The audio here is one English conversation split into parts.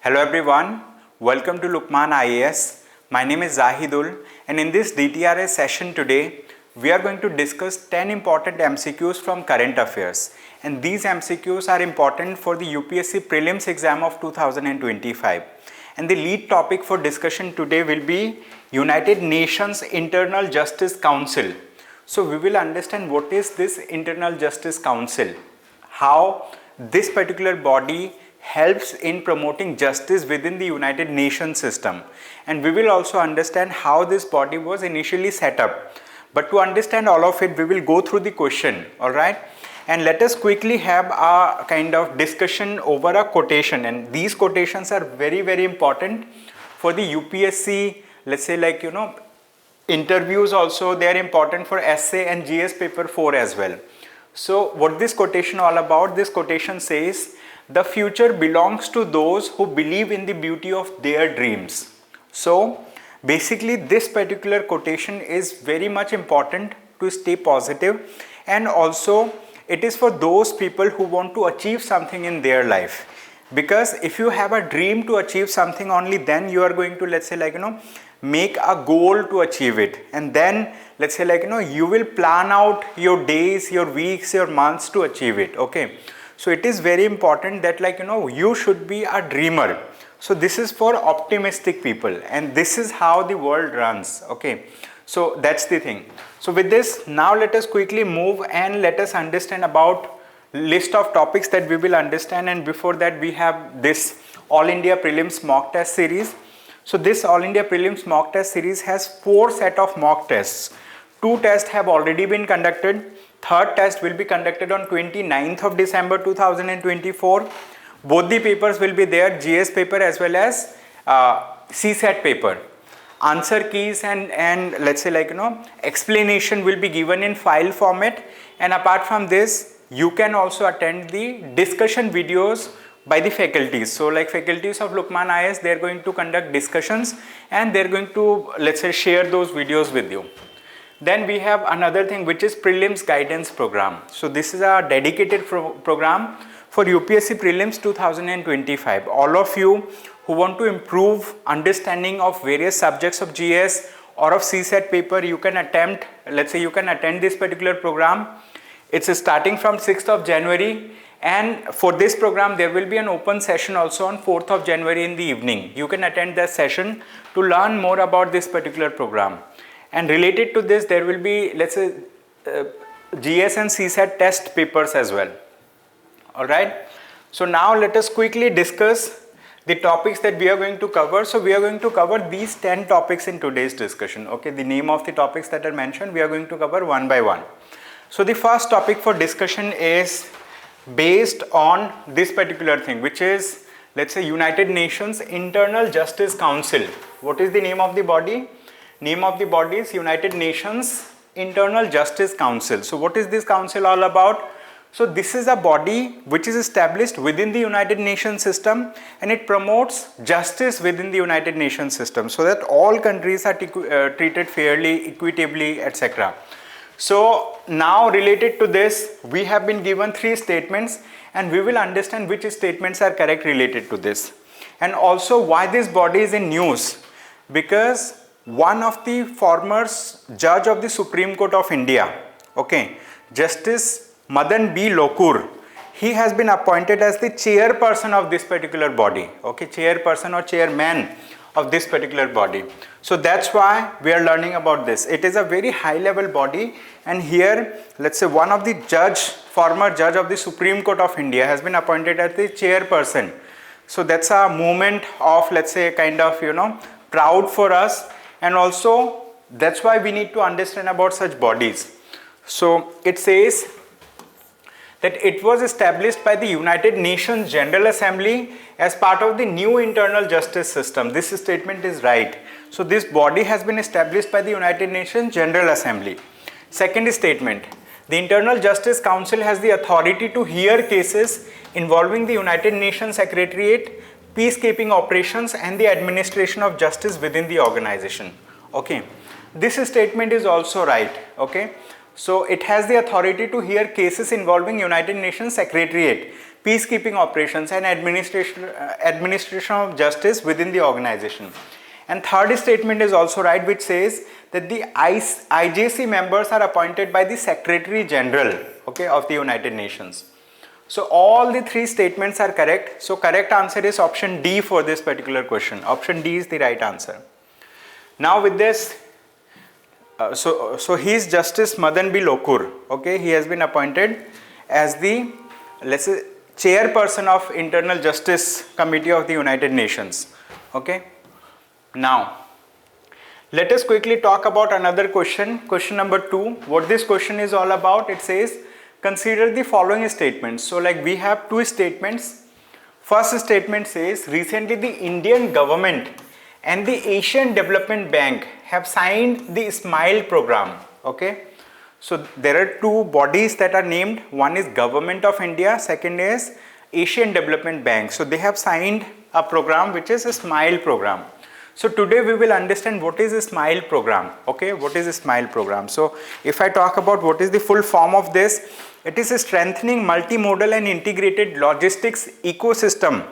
Hello everyone, welcome to Lukmaan IAS. My name is Jahidul, and in this DTRS session today, we are going to discuss 10 important MCQs from current affairs, and these MCQs are important for the UPSC Prelims exam of 2025. And the lead topic for discussion today will be United Nations Internal Justice Council. So we will understand what is this Internal Justice Council, how this particular body helps in promoting justice within the United Nations system, and we will also understand how this body was initially set up. But to understand all of it, we will go through the question, alright? And let us quickly have a kind of discussion over a quotation, and these quotations are very important for the UPSC, let's say interviews also. They are important for essay and GS paper 4 as well. So what this quotation all about? This quotation says, the future belongs to those who believe in the beauty of their dreams. So basically this particular quotation is very much important to stay positive, and also it is for those people who want to achieve something in their life. Because if you have a dream to achieve something, only then you are going to make a goal to achieve it, and then you will plan out your days, your weeks, your months to achieve it. Okay, so it is very important that you should be a dreamer. So this is for optimistic people, and this is how the world runs. Okay, so that's the thing. So with this, now let us quickly move and let us understand about list of topics that we will understand. And before that, we have this All India Prelims mock test series. So this All India Prelims mock test series has 4 set of mock tests. 2 tests have already been conducted. Third test will be conducted on 29th of December 2024. Both the papers will be there, GS paper as well as CSET paper. Answer keys and explanation will be given in file format. And apart from this, you can also attend the discussion videos by the faculties. So faculties of Lukmaan IAS, they are going to conduct discussions, and they are going to share those videos with you. Then we have another thing, which is Prelims Guidance Program. So this is a dedicated program for UPSC Prelims 2025. All of you who want to improve understanding of various subjects of GS or of CSET paper, you can attempt, you can attend this particular program. It's starting from 6th of January. And for this program, there will be an open session also on 4th of January in the evening. You can attend that session to learn more about this particular program. And related to this, there will be, GS and CSET test papers as well. Alright. So now let us quickly discuss the topics that we are going to cover. So we are going to cover these 10 topics in today's discussion. Okay, the name of the topics that are mentioned, we are going to cover one by one. So the first topic for discussion is based on this particular thing, which is, United Nations Internal Justice Council. What is the name of the body? Name of the body is United Nations Internal Justice Council. So what is this council all about? So this is a body which is established within the United Nations system, and it promotes justice within the United Nations system so that all countries are treated fairly, equitably, etc. So now related to this, we have been given 3 statements, and we will understand which statements are correct related to this. And also why this body is in news, because one of the former judge of the Supreme Court of India, okay, Justice Madan B. Lokur, he has been appointed as the chairperson of this particular body, okay, chairperson or chairman of this particular body. So that's why we are learning about this. It is a very high level body, and here one of the former judge of the Supreme Court of India has been appointed as the chairperson. So that's a moment of proud for us, and also that's why we need to understand about such bodies. So it says that it was established by the United Nations General Assembly as part of the new internal justice system. This statement is right. So this body has been established by the United Nations General Assembly. Second statement, the Internal Justice Council has the authority to hear cases involving the United Nations Secretariat, peacekeeping operations, and the administration of justice within the organization. Okay, this statement is also right. Okay, so it has the authority to hear cases involving United Nations Secretariat, peacekeeping operations and administration of justice within the organization. And third statement is also right, which says that the IJC members are appointed by the Secretary General, okay, of the United Nations. So all the three statements are correct. So correct answer is option D for this particular question. Option D is the right answer. Now with this, so he is Justice Madan B. Lokur. Okay, he has been appointed as the, let's say, chairperson of Internal Justice Committee of the United Nations. Okay. Now, let us quickly talk about another question. Question number 2. What this question is all about? It says, consider the following statements. So like we have two statements. First statement says, recently the Indian government and the Asian Development Bank have signed the SMILE program. Okay. So there are two bodies that are named. One is Government of India. Second is Asian Development Bank. So they have signed a program which is a SMILE program. So today we will understand what is a SMILE program. Okay, what is a SMILE program? So if I talk about what is the full form of this, it is a strengthening multimodal and integrated logistics ecosystem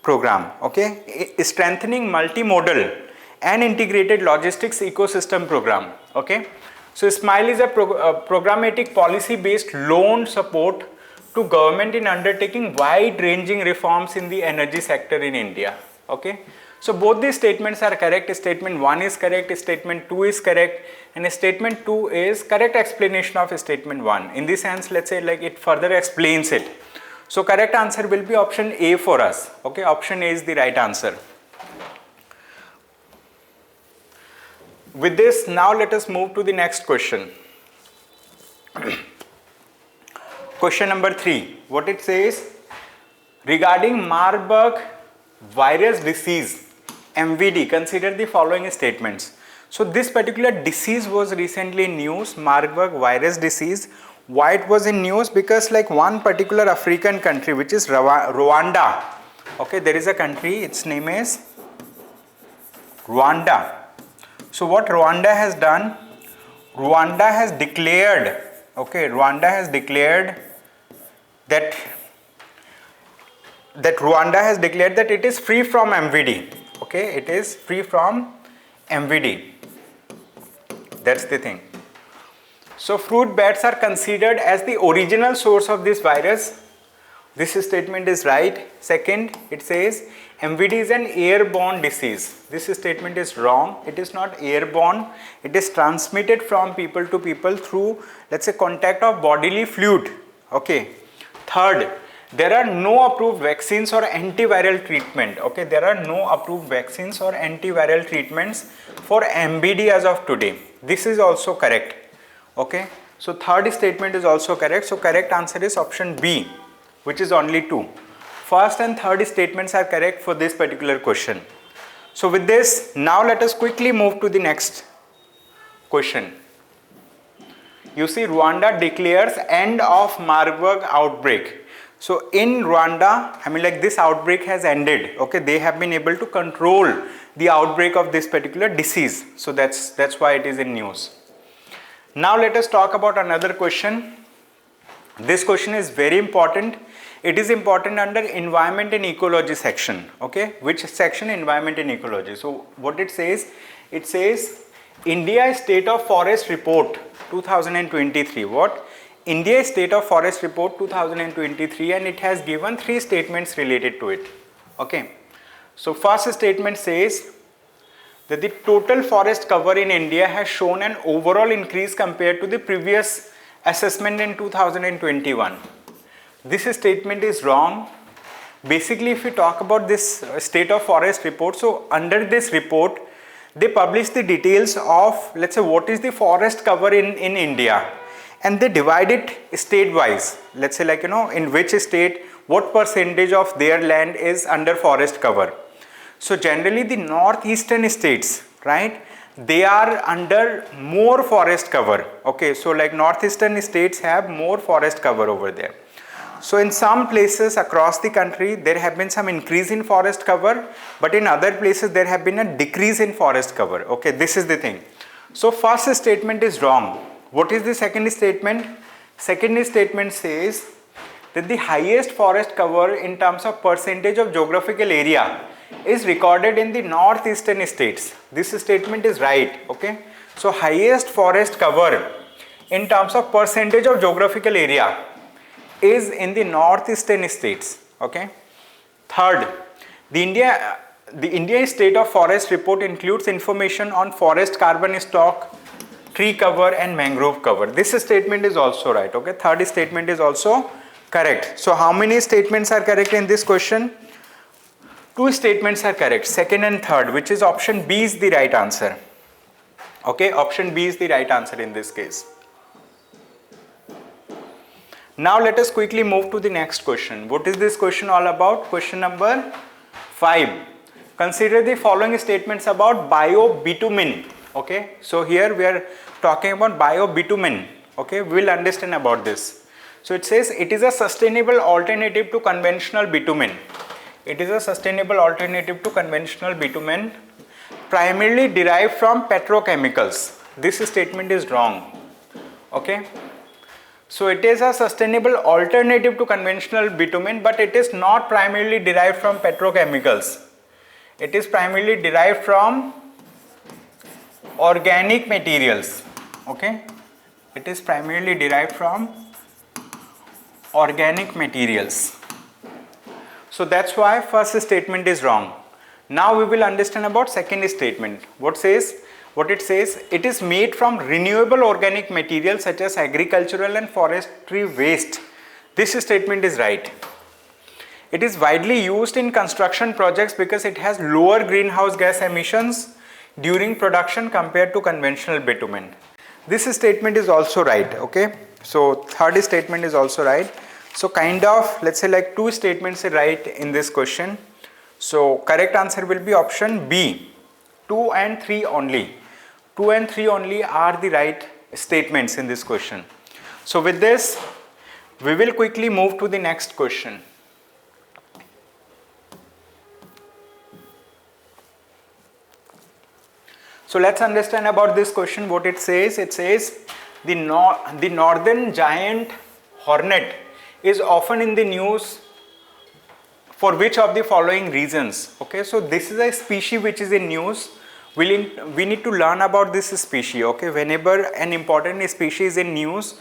program. Okay, a strengthening multimodal and integrated logistics ecosystem program. Okay, so SMILE is a programmatic policy based loan support to government in undertaking wide ranging reforms in the energy sector in India. Okay. So both these statements are correct. Statement 1 is correct, statement 2 is correct, and statement 2 is correct explanation of statement 1. In this sense, let's say like it further explains it. So correct answer will be option A for us. Okay, option A is the right answer. With this, now let us move to the next question. Question number 3. What it says? Regarding Marburg virus disease, MVD, consider the following statements. So this particular disease was recently in news, Marburg virus disease. Why it was in news? Because like one particular African country, which is Rwanda. Okay, there is a country, its name is Rwanda. So what Rwanda has done? Rwanda has declared, okay, Rwanda has declared that Rwanda has declared that it is free from MVD. Okay, it is free from MVD. That's the thing. So fruit bats are considered as the original source of this virus. This statement is right. Second, it says MVD is an airborne disease. This statement is wrong. It is not airborne. It is transmitted from people to people through, let's say, contact of bodily fluid. Okay. Third, there are no approved vaccines or antiviral treatment. Okay, there are no approved vaccines or antiviral treatments for MVD as of today. This is also correct. Okay, so third statement is also correct. So correct answer is option B, which is only 2. First and third statements are correct for this particular question. So with this, now let us quickly move to the next question. You see, Rwanda declares end of Marburg outbreak. So in Rwanda, I mean like this outbreak has ended. Okay, they have been able to control the outbreak of this particular disease. So that's why it is in news. Now let us talk about another question. This question is very important. It is important under environment and ecology section. Okay, which section? Environment and ecology. So what it says India State of Forest Report 2023. What? India State of Forest Report 2023, and it has given 3 statements related to it. Okay. So first statement says that the total forest cover in India has shown an overall increase compared to the previous assessment in 2021. This statement is wrong. Basically, if we talk about this State of Forest Report, so under this report, they publish the details of, let's say, what is the forest cover in India. And they divide it state wise. Let's say like, in which state, what percentage of their land is under forest cover. So generally the northeastern states, right, they are under more forest cover. Okay, so like northeastern states have more forest cover over there. So in some places across the country, there have been some increase in forest cover, but in other places there have been a decrease in forest cover. Okay, this is the thing. So first statement is wrong. What is the second statement? Second statement says that the highest forest cover in terms of percentage of geographical area is recorded in the northeastern states. This statement is right. Okay, so highest forest cover in terms of percentage of geographical area is in the northeastern states. Okay. Third, the India State of Forest report includes information on forest carbon stock, tree cover and mangrove cover. This statement is also right. Okay, third statement is also correct. So how many statements are correct in this question? Two statements are correct, second and third, which is option B is the right answer. Okay, option B is the right answer in this case. Now let us quickly move to the next question. What is this question all about? Question number 5. Consider the following statements about biobitumen. Okay, so here we are talking about biobitumen. Okay, we will understand about this. So it says it is a sustainable alternative to conventional bitumen. It is a sustainable alternative to conventional bitumen, primarily derived from petrochemicals. This statement is wrong. Okay. So it is a sustainable alternative to conventional bitumen, but it is not primarily derived from petrochemicals. It is primarily derived from organic materials. Okay, it is primarily derived from organic materials. So that's why first statement is wrong. Now we will understand about second statement. What it says, it is made from renewable organic materials such as agricultural and forestry waste. This statement is right. It is widely used in construction projects because it has lower greenhouse gas emissions during production compared to conventional bitumen. This statement is also right. Okay, so third statement is also right. So kind of, let's say like two statements are right in this question. So correct answer will be option B. 2 and 3 only. 2 and 3 only are the right statements in this question. So with this, we will quickly move to the next question. So let's understand about this question. What it says the northern giant hornet is often in the news for which of the following reasons. Okay, so this is a species which is in news. We need to learn about this species. Okay, whenever an important species is in news,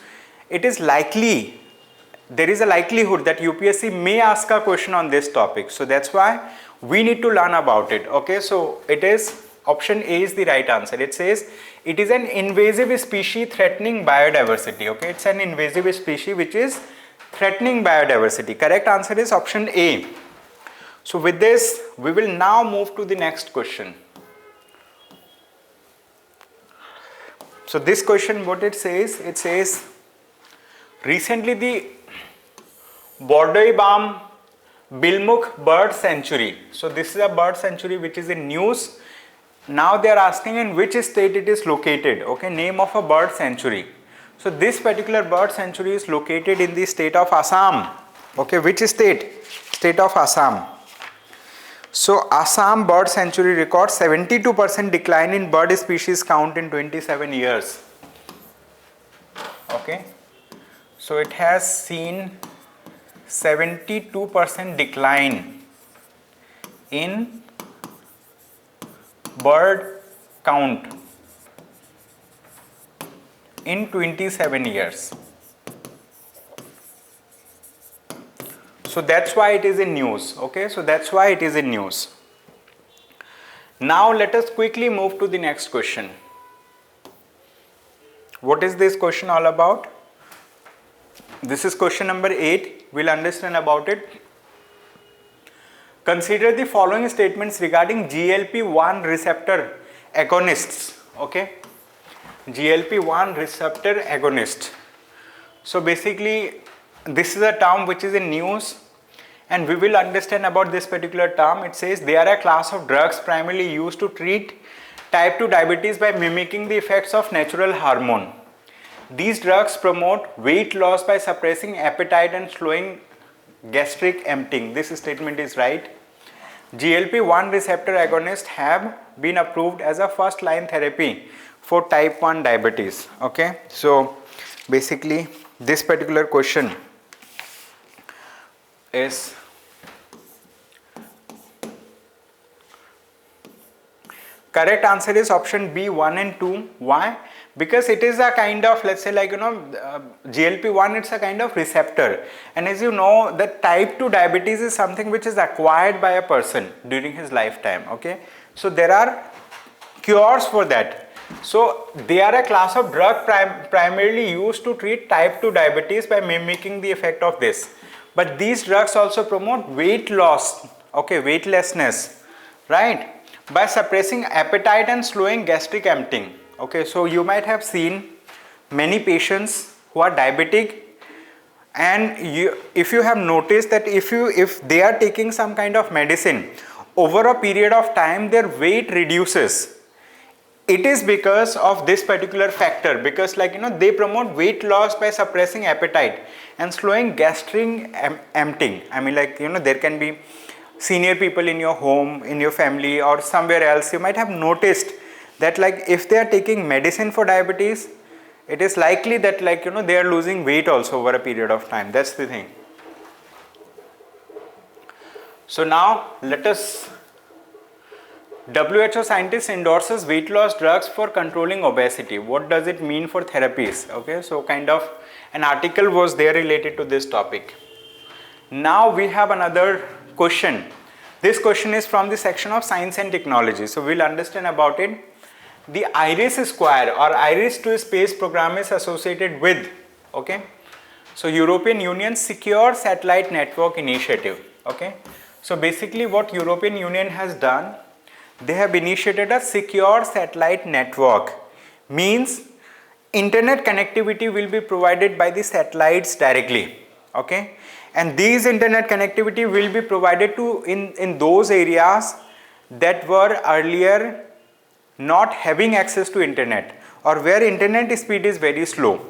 it is likely, there is a likelihood that UPSC may ask a question on this topic. So that's why we need to learn about it. Okay, so it is option A is the right answer. It says it is an invasive species threatening biodiversity. Okay, it's an invasive species which is threatening biodiversity. Correct answer is option A. So with this, we will now move to the next question. So this question, what it says recently the Bordeaux Bilmuk bird sanctuary. So this is a bird sanctuary which is in news. Now they are asking in which state it is located. Okay, name of a bird sanctuary. So this particular bird sanctuary is located in the state of Assam. Okay, which state? State of Assam. So Assam bird sanctuary records 72% decline in bird species count in 27 years. Okay, so it has seen 72% decline in bird count in 27 years. So that's why it is in news. Okay, so that's why it is in news. Now let us quickly move to the next question. What is this question all about? This is question number 8. We'll understand about it. Consider the following statements regarding GLP-1 receptor agonists. Okay, GLP-1 receptor agonist. So basically, this is a term which is in news, and we will understand about this particular term. It says they are a class of drugs primarily used to treat type 2 diabetes by mimicking the effects of natural hormone. These drugs promote weight loss by suppressing appetite and slowing gastric emptying. This statement is right. GLP-1 receptor agonists have been approved as a first line therapy for type 1 diabetes. Okay, so basically this particular question is correct answer is option B, 1 and 2. Why? Because it is a kind of, let's say, like, GLP-1, it's a kind of receptor, and as you know, the type 2 diabetes is something which is acquired by a person during his lifetime. Okay, so there are cures for that. So they are a class of drug primarily used to treat type 2 diabetes by mimicking the effect of this. But these drugs also promote weight loss, okay, weightlessness, right, by suppressing appetite and slowing gastric emptying. Okay, so you might have seen many patients who are diabetic, and if you have noticed that if they are taking some kind of medicine, over a period of time their weight reduces. It is because of this particular factor, because, like, they promote weight loss by suppressing appetite and slowing gastric emptying. I mean, like, there can be senior people in your home, in your family, or somewhere else. You might have noticed that, like, if they are taking medicine for diabetes, it is likely that, like, they are losing weight also over a period of time. That's the thing. So now let us, WHO scientist endorses weight loss drugs for controlling obesity. What does it mean for therapies? Okay, so kind of an article was there related to this topic. Now we have another question. This question is from the section of science and technology, so we'll understand about it. The IRIS Square or IRIS to Space program is associated with, okay, so European Union Secure Satellite Network Initiative. Okay, so basically what European Union has done, they have initiated a secure satellite network. Means internet connectivity will be provided by the satellites directly. Okay, and these internet connectivity will be provided to in those areas that were earlier not having access to internet, or where internet speed is very slow.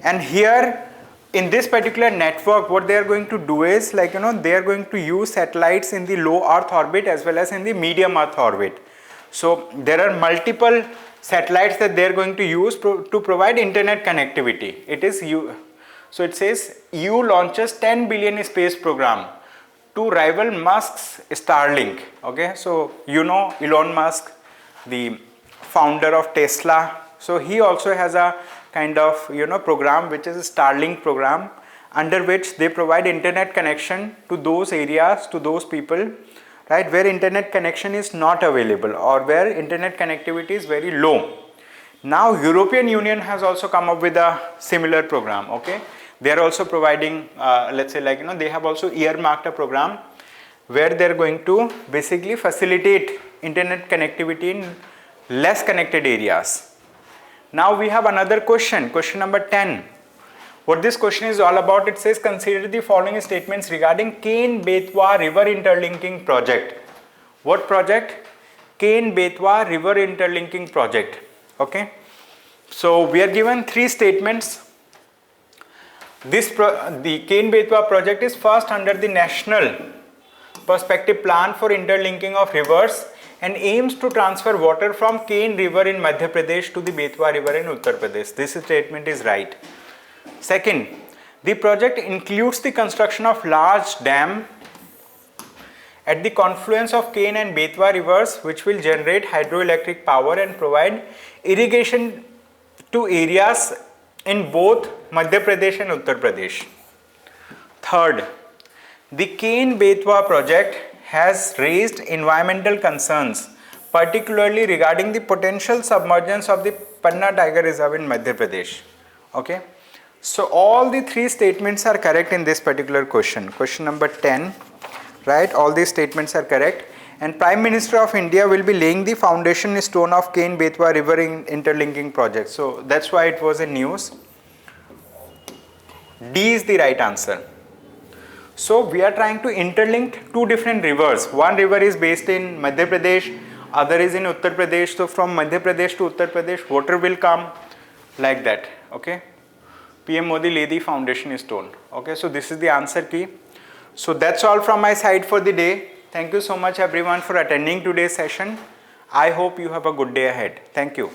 And here in this particular network, what they are going to do is, like, they are going to use satellites in the low Earth orbit as well as in the medium Earth orbit. So there are multiple satellites that they are going to use to provide internet connectivity. It is so it says EU launches 10 billion space program to rival Musk's Starlink. Okay, so Elon Musk, the founder of Tesla, so he also has a kind of program which is a Starlink program, under which they provide internet connection to those areas, to those people, right, where internet connection is not available or where internet connectivity is very low. Now European Union has also come up with a similar program. Okay, they are also providing let's say, like, they have also earmarked a program where they are going to basically facilitate internet connectivity in less connected areas. Now we have another question, question number 10. What this question is all about, it says consider the following statements regarding Ken-Betwa River Interlinking Project. What project? Ken-Betwa River Interlinking Project. Okay, so we are given three statements. The Ken-Betwa project is first under the National Perspective Plan for Interlinking of Rivers and aims to transfer water from Ken River in Madhya Pradesh to the Betwa River in Uttar Pradesh. This statement is right. Second, the project includes the construction of large dam at the confluence of Ken and Betwa rivers, which will generate hydroelectric power and provide irrigation to areas in both Madhya Pradesh and Uttar Pradesh. Third, the Ken-Betwa project has raised environmental concerns, particularly regarding the potential submergence of the Panna Tiger Reserve in Madhya Pradesh. Okay, so all the three statements are correct in this particular question. Question number 10, right? All these statements are correct. And Prime Minister of India will be laying the foundation stone of Ken-Betwa River Interlinking Project. So that's why it was in news. D is the right answer. So we are trying to interlink two different rivers. One river is based in Madhya Pradesh, other is in Uttar Pradesh. So from Madhya Pradesh to Uttar Pradesh, water will come like that. Okay, PM Modi lay the foundation stone. Okay, so this is the answer key. So that's all from my side for the day. Thank you so much everyone for attending today's session. I hope you have a good day ahead. Thank you.